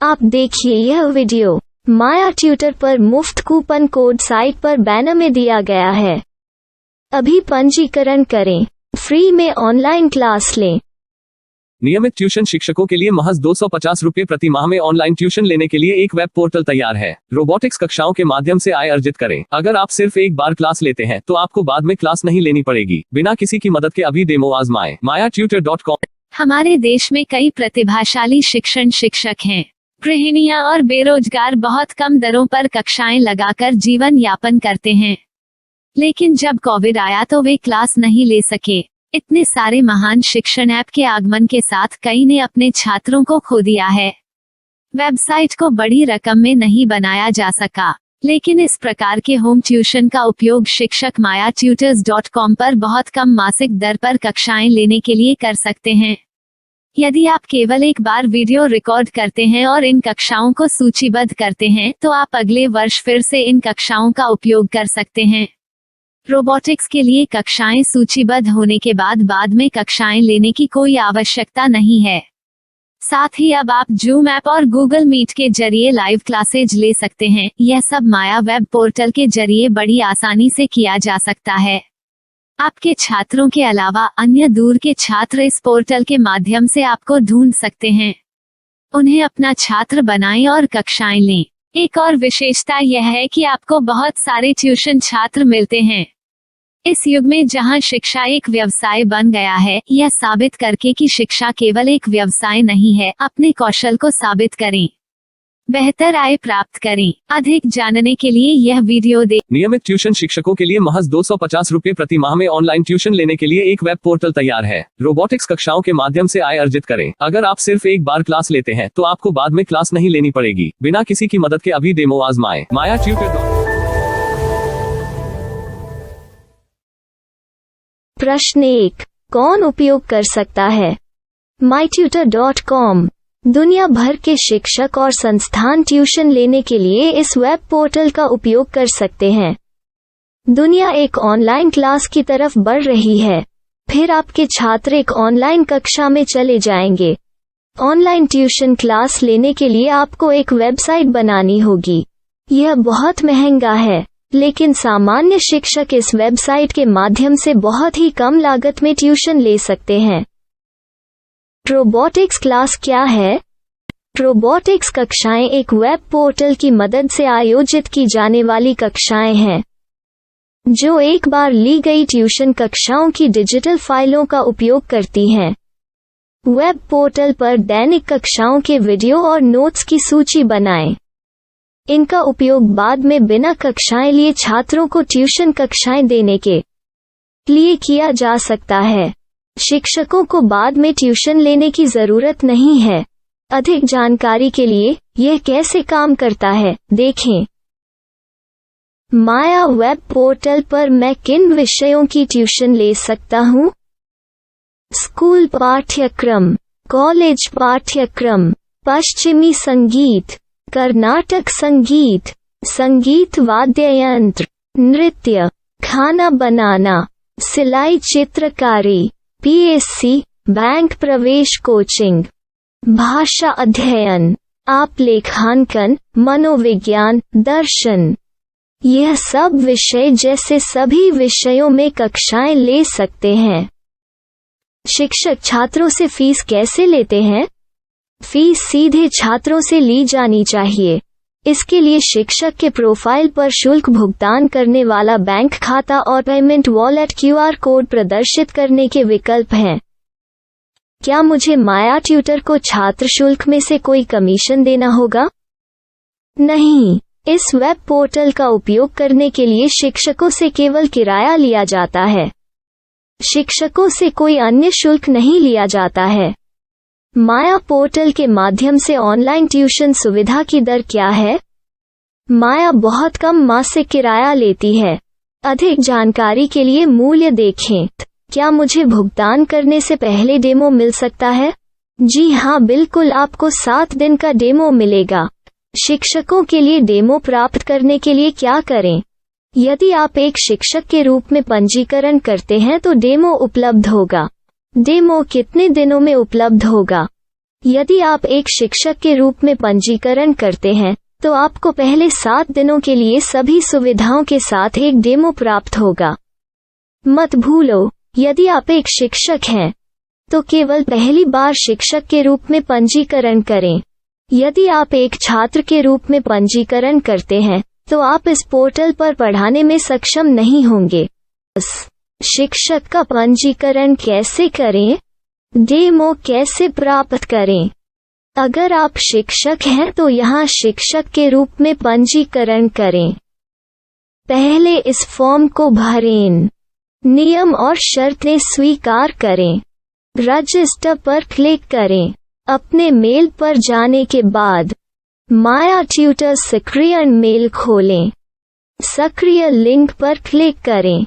आप देखिए यह वीडियो माया ट्यूटर पर मुफ्त कूपन कोड साइट पर बैनर में दिया गया है। अभी पंजीकरण करें, फ्री में ऑनलाइन क्लास लें। नियमित ट्यूशन शिक्षकों के लिए महज 250 रुपये प्रति माह में ऑनलाइन ट्यूशन लेने के लिए एक वेब पोर्टल तैयार है। रोबोटिक्स कक्षाओं के माध्यम से आय अर्जित करें। अगर आप सिर्फ एक बार क्लास लेते हैं तो आपको बाद में क्लास नहीं लेनी पड़ेगी। बिना किसी की मदद के अभी डेमो आजमाएं। mayatutor.com। हमारे देश में कई प्रतिभाशाली शिक्षक हैं। गृहिणियां और बेरोजगार बहुत कम दरों पर कक्षाएं लगाकर जीवन यापन करते हैं, लेकिन जब कोविड आया तो वे क्लास नहीं ले सके। इतने सारे महान शिक्षण ऐप के आगमन के साथ कई ने अपने छात्रों को खो दिया है। वेबसाइट को बड़ी रकम में नहीं बनाया जा सका, लेकिन इस प्रकार के होम ट्यूशन का उपयोग शिक्षक mayatutors.com पर बहुत कम मासिक दर पर कक्षाएं लेने के लिए कर सकते हैं। यदि आप केवल एक बार वीडियो रिकॉर्ड करते हैं और इन कक्षाओं को सूचीबद्ध करते हैं तो आप अगले वर्ष फिर से इन कक्षाओं का उपयोग कर सकते हैं। रोबोटिक्स के लिए कक्षाएं सूचीबद्ध होने के बाद में कक्षाएं लेने की कोई आवश्यकता नहीं है। साथ ही अब आप जूम ऐप और गूगल मीट के जरिए लाइव क्लासेज ले सकते हैं। यह सब माया वेब पोर्टल के जरिए बड़ी आसानी से किया जा सकता है। आपके छात्रों के अलावा अन्य दूर के छात्र इस पोर्टल के माध्यम से आपको ढूंढ सकते हैं। उन्हें अपना छात्र बनाएं और कक्षाएं लें। एक और विशेषता यह है कि आपको बहुत सारे ट्यूशन छात्र मिलते हैं। इस युग में जहां शिक्षा एक व्यवसाय बन गया है, यह साबित करके कि शिक्षा केवल एक व्यवसाय नहीं है, अपने कौशल को साबित करें, बेहतर आय प्राप्त करें। अधिक जानने के लिए यह वीडियो देखें। नियमित ट्यूशन शिक्षकों के लिए महज 250 रुपये प्रति माह में ऑनलाइन ट्यूशन लेने के लिए एक वेब पोर्टल तैयार है। रोबोटिक्स कक्षाओं के माध्यम से आय अर्जित करें। अगर आप सिर्फ एक बार क्लास लेते हैं तो आपको बाद में क्लास नहीं लेनी पड़ेगी। बिना किसी की मदद के अभी डेमो आजमाएं। mayatutor.com। प्रश्न 1, कौन उपयोग कर सकता है? mytutor.com दुनिया भर के शिक्षक और संस्थान ट्यूशन लेने के लिए इस वेब पोर्टल का उपयोग कर सकते हैं। दुनिया एक ऑनलाइन क्लास की तरफ बढ़ रही है। फिर आपके छात्र एक ऑनलाइन कक्षा में चले जाएंगे। ऑनलाइन ट्यूशन क्लास लेने के लिए आपको एक वेबसाइट बनानी होगी। यह बहुत महंगा है, लेकिन सामान्य शिक्षक इस वेबसाइट के माध्यम से बहुत ही कम लागत में ट्यूशन ले सकते हैं। रोबोटिक्स क्लास क्या है? रोबोटिक्स कक्षाएं एक वेब पोर्टल की मदद से आयोजित की जाने वाली कक्षाएं हैं, जो एक बार ली गई ट्यूशन कक्षाओं की डिजिटल फाइलों का उपयोग करती हैं। वेब पोर्टल पर दैनिक कक्षाओं के वीडियो और नोट्स की सूची बनाएं। इनका उपयोग बाद में बिना कक्षाएं लिए छात्रों को ट्यूशन कक्षाएं देने के लिए किया जा सकता है। शिक्षकों को बाद में ट्यूशन लेने की जरूरत नहीं है। अधिक जानकारी के लिए यह कैसे काम करता है, देखें। माया वेब पोर्टल पर मैं किन विषयों की ट्यूशन ले सकता हूँ? स्कूल पाठ्यक्रम, कॉलेज पाठ्यक्रम, पश्चिमी संगीत, कर्नाटक संगीत, संगीत वाद्य यंत्र, नृत्य, खाना बनाना, सिलाई चित्रकारी, पीएससी, बैंक प्रवेश कोचिंग, भाषा अध्ययन, आप लेखांकन, मनोविज्ञान, दर्शन। यह सब विषय जैसे सभी विषयों में कक्षाएं ले सकते हैं। शिक्षक छात्रों से फीस कैसे लेते हैं? फीस सीधे छात्रों से ली जानी चाहिए। इसके लिए शिक्षक के प्रोफाइल पर शुल्क भुगतान करने वाला बैंक खाता और पेमेंट वॉलेट क्यूआर कोड प्रदर्शित करने के विकल्प हैं। क्या मुझे माया ट्यूटर को छात्र शुल्क में से कोई कमीशन देना होगा? नहीं, इस वेब पोर्टल का उपयोग करने के लिए शिक्षकों से केवल किराया लिया जाता है। शिक्षकों से कोई अन्य शुल्क नहीं लिया जाता है। माया पोर्टल के माध्यम से ऑनलाइन ट्यूशन सुविधा की दर क्या है? माया बहुत कम मासिक किराया लेती है। अधिक जानकारी के लिए मूल्य देखें। क्या मुझे भुगतान करने से पहले डेमो मिल सकता है? जी हाँ, बिल्कुल, आपको 7 दिन का डेमो मिलेगा। शिक्षकों के लिए डेमो प्राप्त करने के लिए क्या करें? यदि आप एक शिक्षक के रूप में पंजीकरण करते हैं तो डेमो उपलब्ध होगा। डेमो कितने दिनों में उपलब्ध होगा? यदि आप एक शिक्षक के रूप में पंजीकरण करते हैं तो आपको पहले 7 दिनों के लिए सभी सुविधाओं के साथ एक डेमो प्राप्त होगा। मत भूलो, यदि आप एक शिक्षक हैं तो केवल पहली बार शिक्षक के रूप में पंजीकरण करें। यदि आप एक छात्र के रूप में पंजीकरण करते हैं तो आप इस पोर्टल पर पढ़ाने में सक्षम नहीं होंगे। शिक्षक का पंजीकरण कैसे करें? डेमो कैसे प्राप्त करें? अगर आप शिक्षक हैं तो यहाँ शिक्षक के रूप में पंजीकरण करें। पहले इस फॉर्म को भरें। नियम और शर्तें स्वीकार करें। रजिस्टर पर क्लिक करें। अपने मेल पर जाने के बाद माया ट्यूटर सक्रिय मेल खोलें। सक्रिय लिंक पर क्लिक करें।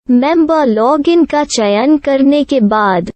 मेंबर लॉगिन का चयन करने के बाद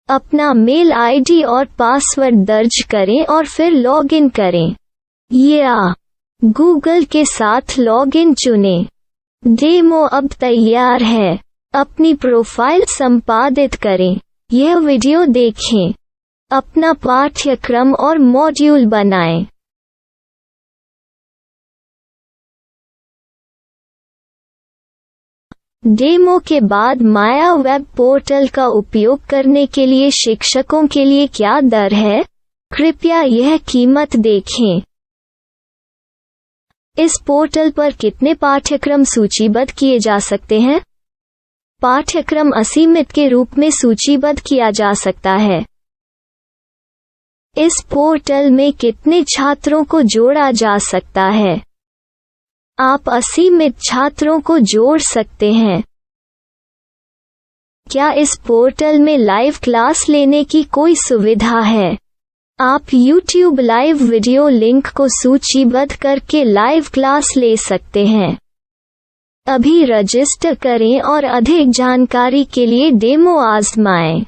अपना मेल आईडी और पासवर्ड दर्ज करें और फिर लॉगिन करें या गूगल के साथ लॉगिन चुनें। डेमो अब तैयार है। अपनी प्रोफाइल संपादित करें। यह वीडियो देखें। अपना पाठ्यक्रम और मॉड्यूल बनाएं। डेमो के बाद माया वेब पोर्टल का उपयोग करने के लिए शिक्षकों के लिए क्या दर है? कृपया यह कीमत देखें। इस पोर्टल पर कितने पाठ्यक्रम सूचीबद्ध किए जा सकते हैं? पाठ्यक्रम असीमित के रूप में सूचीबद्ध किया जा सकता है। इस पोर्टल में कितने छात्रों को जोड़ा जा सकता है? आप असीमित छात्रों को जोड़ सकते हैं। क्या इस पोर्टल में लाइव क्लास लेने की कोई सुविधा है? आप YouTube लाइव वीडियो लिंक को सूचीबद्ध करके लाइव क्लास ले सकते हैं। अभी रजिस्टर करें और अधिक जानकारी के लिए डेमो आजमाएं।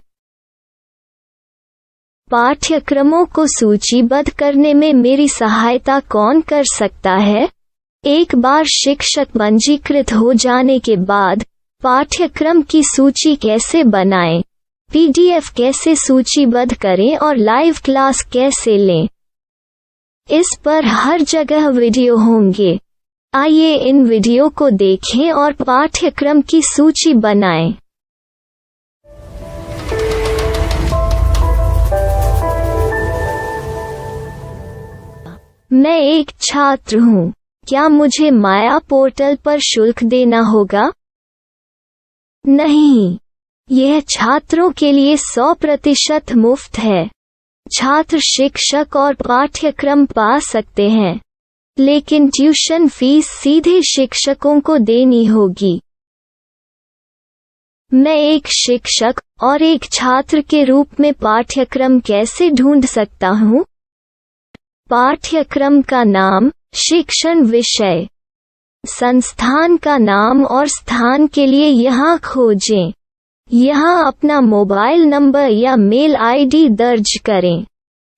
पाठ्यक्रमों को सूचीबद्ध करने में मेरी सहायता कौन कर सकता है? एक बार शिक्षक पंजीकृत हो जाने के बाद पाठ्यक्रम की सूची कैसे बनाएं, PDF कैसे सूचीबद्ध करें और लाइव क्लास कैसे लें, इस पर हर जगह वीडियो होंगे। आइए इन वीडियो को देखें और पाठ्यक्रम की सूची बनाएं। मैं एक छात्र हूँ। क्या मुझे माया पोर्टल पर शुल्क देना होगा? नहीं, यह छात्रों के लिए 100% मुफ्त है। छात्र शिक्षक और पाठ्यक्रम पा सकते हैं, लेकिन ट्यूशन फीस सीधे शिक्षकों को देनी होगी। मैं एक शिक्षक और एक छात्र के रूप में पाठ्यक्रम कैसे ढूंढ सकता हूँ? पाठ्यक्रम का नाम, शिक्षण विषय, संस्थान का नाम और स्थान के लिए यहाँ खोजें। यहाँ अपना मोबाइल नंबर या मेल आईडी दर्ज करें।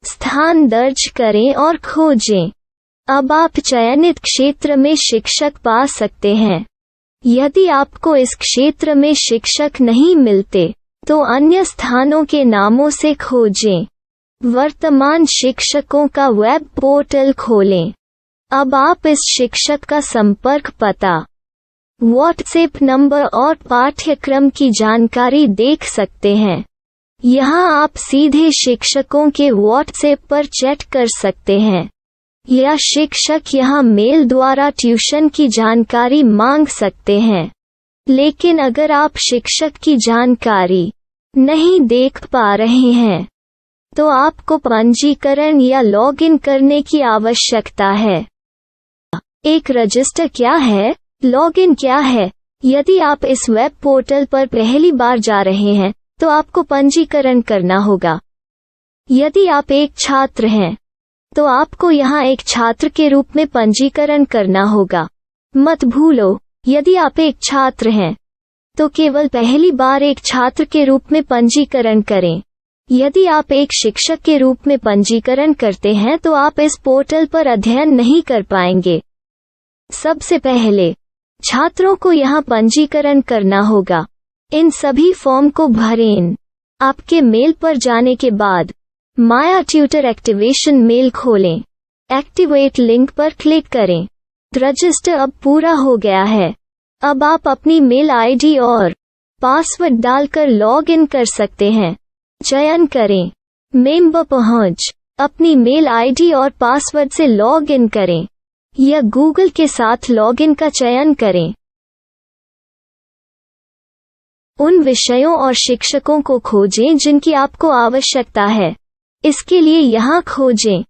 स्थान दर्ज करें और खोजें। अब आप चयनित क्षेत्र में शिक्षक पा सकते हैं। यदि आपको इस क्षेत्र में शिक्षक नहीं मिलते तो अन्य स्थानों के नामों से खोजें। वर्तमान शिक्षकों का वेब पोर्टल खोलें। अब आप इस शिक्षक का संपर्क पता, व्हाट्सएप नंबर और पाठ्यक्रम की जानकारी देख सकते हैं। यहाँ आप सीधे शिक्षकों के व्हाट्सएप पर चैट कर सकते हैं या शिक्षक यहाँ मेल द्वारा ट्यूशन की जानकारी मांग सकते हैं। लेकिन अगर आप शिक्षक की जानकारी नहीं देख पा रहे हैं तो आपको पंजीकरण या लॉगिन करने की आवश्यकता है। एक रजिस्टर क्या है? लॉगिन क्या है? यदि आप इस वेब पोर्टल पर पहली बार जा रहे हैं तो आपको पंजीकरण करना होगा। यदि आप एक छात्र हैं तो आपको यहाँ एक छात्र के रूप में पंजीकरण करना होगा। मत भूलो, यदि आप एक छात्र हैं तो केवल पहली बार एक छात्र के रूप में पंजीकरण करें। यदि आप एक शिक्षक के रूप में पंजीकरण करते हैं तो आप इस पोर्टल पर अध्ययन नहीं कर पाएंगे। सबसे पहले छात्रों को यहाँ पंजीकरण करना होगा। इन सभी फॉर्म को भरें। आपके मेल पर जाने के बाद माया ट्यूटर एक्टिवेशन मेल खोलें। एक्टिवेट लिंक पर क्लिक करें। रजिस्टर अब पूरा हो गया है। अब आप अपनी मेल आईडी और पासवर्ड डालकर लॉग इन कर सकते हैं। चयन करें मेंबर पहुंच। अपनी मेल आईडी और पासवर्ड से लॉग इन करें या गूगल के साथ लॉग इन का चयन करें। उन विषयों और शिक्षकों को खोजें जिनकी आपको आवश्यकता है। इसके लिए यहाँ खोजें।